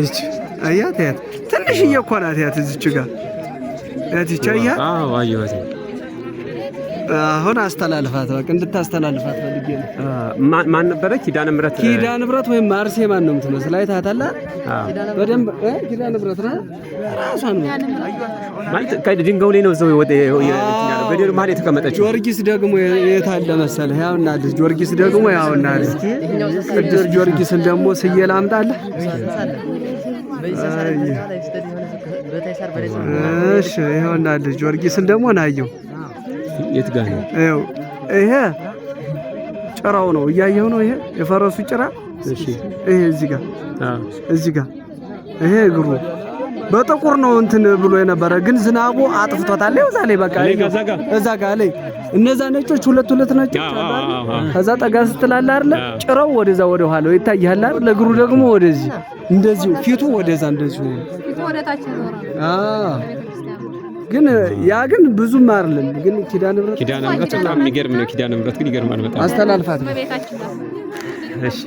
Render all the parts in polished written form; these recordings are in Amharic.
ይች አያት ያት ትንሽዬ እኮ ናት ያት እዚች ጋር ያት ይቻያ አየኋት አሁን አስተላልፋት በቃ እንድታስተላልፋት ፈልጌ ነው ማን ነበረ ኪዳነ ምሕረት ወይም ማርሴ ማን ነው የምትመስል አይታታላ በደንብ ኪዳነ ምሕረት ነው ራሷ ነው ማለት ከድንጋዩ ላይ ነው ዘው ወደ ገደሉ መሀል የተቀመጠችው ጊዮርጊስ ደግሞ የታለ መሰለህ ያውና ልጅ ጊዮርጊስ ደግሞ ያውና ልጅ ቅዱስ ጊዮርጊስን ደግሞ ስየላ አምጣለህ እሺ ይኸውና ልጅ ጊዮርጊስን ደግሞ ናየው የት ጋር ነው ይሄ ጭራው ነው እያየው ነው ይሄ የፈረሱ ጭራ እሺ ይሄ እዚህ ጋር ይሄ እግሩ በጥቁር ነው እንትን ብሎ የነበረ ግን ዝናቡ አጥፍቶታል ይኸው ዛሬ በቃ እዛ ጋር ላይ እነዛ ነጮች ሁለት ነጮች ከዛ ጠጋ ስትላላ አይደለ ጭራው ወደዛ ወደ ኋላው ይታያል አይደል እግሩ ደግሞ ወደዚህ እንደዚህ ፊቱ ወደዛ እንደዚህ ፊቱ ወደታች ነው ግን ያ ግን ብዙም አይደለም ግን ኪዳነ ምሕረት በጣም የሚገርም ነው ኪዳነ ምሕረት ግን ይገርማል በጣም አስተላልፋት እሺ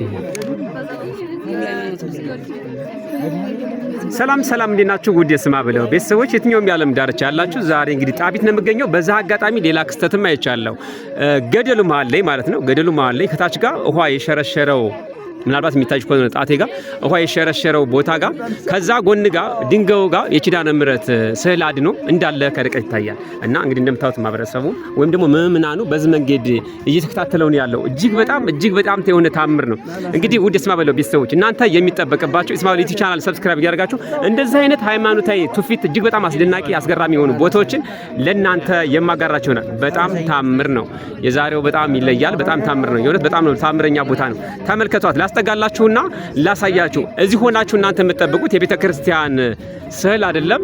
ሰላም እንዴት ናችሁ ውድ የስማ ብለው ቤተሰቦች የትኛውም የዓለም ዳርቻ ያላችሁ ዛሬ እንግዲህ ጣቢት ነው የምገኘው በዛ አጋጣሚ ሌላ ክስተትም አይቻለሁ ገደሉ መሃል ላይ ማለት ነው ገደሉ መሃል ላይ ከታች ጋር ውሃ የሸረሸረው ምናልባት የሚታጅ ከሆነ ጣቴ ጋር ውሃ የሸረሸረው ቦታ ጋር ከዛ ጎን ጋር ድንጋዩ ጋር የኪዳነ ምሕረት ስዕል አድኖ እንዳለ ከርቀት ይታያል እና እንግዲህ እንደምታዩት ማህበረሰቡ ወይም ደግሞ ምእመናኑ በዚህ መንገድ እየተከታተለው ነው ያለው እጅግ በጣም የሆነ ታምር ነው እንግዲህ ውድ የስማ በለው ቤተሰቦች እናንተ የሚጠበቅባቸው የስማ በለው ዩቲዩብ ቻናል ሰብስክራይብ እያደረጋችሁ እንደዚህ አይነት ሃይማኖታዊ ትውፊት እጅግ በጣም አስደናቂ አስገራሚ የሆኑ ቦታዎችን ለእናንተ የማጋራቸው ነው በጣም ታምር ነው የዛሬው በጣም ይለያል በጣም ታምር ነው የሆነ በጣም ነው ታምረኛ ቦታ ነው ተመልከቷት ላስጠጋላችሁና ላሳያችሁ እዚህ ሆናችሁ እናንተ የምትጠብቁት የቤተ ክርስቲያን ስዕል አይደለም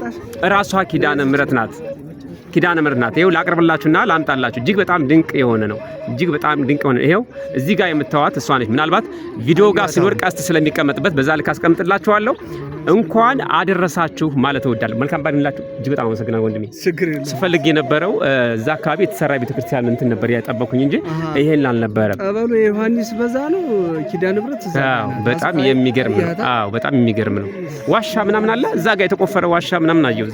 ራሷ ኪዳነ ምሕረት ናት ይሄው ላቀርብላችሁና ላምጣላችሁ እጅግ በጣም ድንቅ የሆነ ነው ይሄው እዚህ ጋር የምታዩት እሷ ነች ምናልባት ቪዲዮ ጋር ሲኖር ቀስት ስለሚቀመጥበት በዛ ልክ አስቀምጥላችኋለሁ እንኳን አደረሳችሁ ማለት እወዳለሁ መልካም ባንላችሁ እጅግ በጣም አመሰግናለሁ ወንድሜ ስፈልግ የነበረው እዛ አካባቢ የተሰራ ቤተክርስቲያን እንትን ነበር ያጠበኩኝ እንጂ ይሄን አልነበረም ጠበሉ ዮሐንስ በዛ ነው ኪዳነ ምሕረት በጣም የሚገርም ነው ዋሻ ምናምን አለ እዛ ጋር የተቆፈረ ዋሻ ምናምን አየው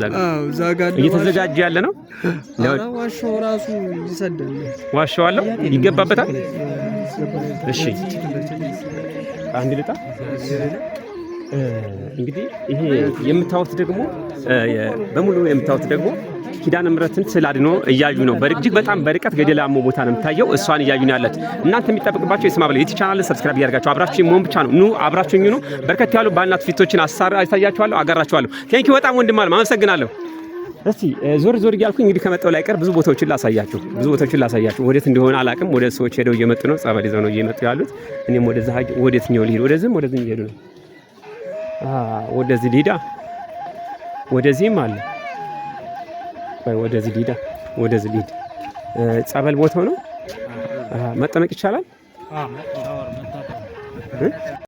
እዛ ጋር እየተዘጋጀ ያለ ነው ዋሻው ራሱ ይሰደል ዋሻው አለው ይገባበታል እሺ አንድ ልጣ እንግዲህ ይሄ የምታዩት ደግሞ በሙሉ የምታዩት ደግሞ ኪዳነ ምሕረትን ስላድኖ እያዩ ነው እጅግ በጣም በርቀት ገደላማ ቦታ ነው የምታየው እሷን እያዩ ነው ያለች እናንተ የሚጠበቅባቸው የስማ በለው ዩቲዩብ ቻናል ሰብስክራይብ ያደርጋችሁ አብራችሁ መሆን ብቻ ነው ኑ አብራችሁኝ ነው በርከት ያሉ ባልናት ፊቶችን አሳያችኋለሁ አጋራችኋለሁ ቴንኪው በጣም ወንድም አለ አመሰግናለሁ እስቲ ዞር እያልኩኝ እንግዲህ ከመጣው ላይ ቀር ብዙ ቦታዎችን ላሳያችሁ ወዴት እንደሆነ አላቅም ወደ ሰዎች ሄደው እየመጡ ነው ጸበል ይዘው ነው እየመጡ ያሉት እኔም ወደዛ ወዴትኛው ልሄድ ወደዚህ እየሄዱ ነው ወደዚህ ሊዳ ወደዚህም አለ ወደዚህ ሊድ ጸበል ቦታው ነው መጠመቅ ይቻላል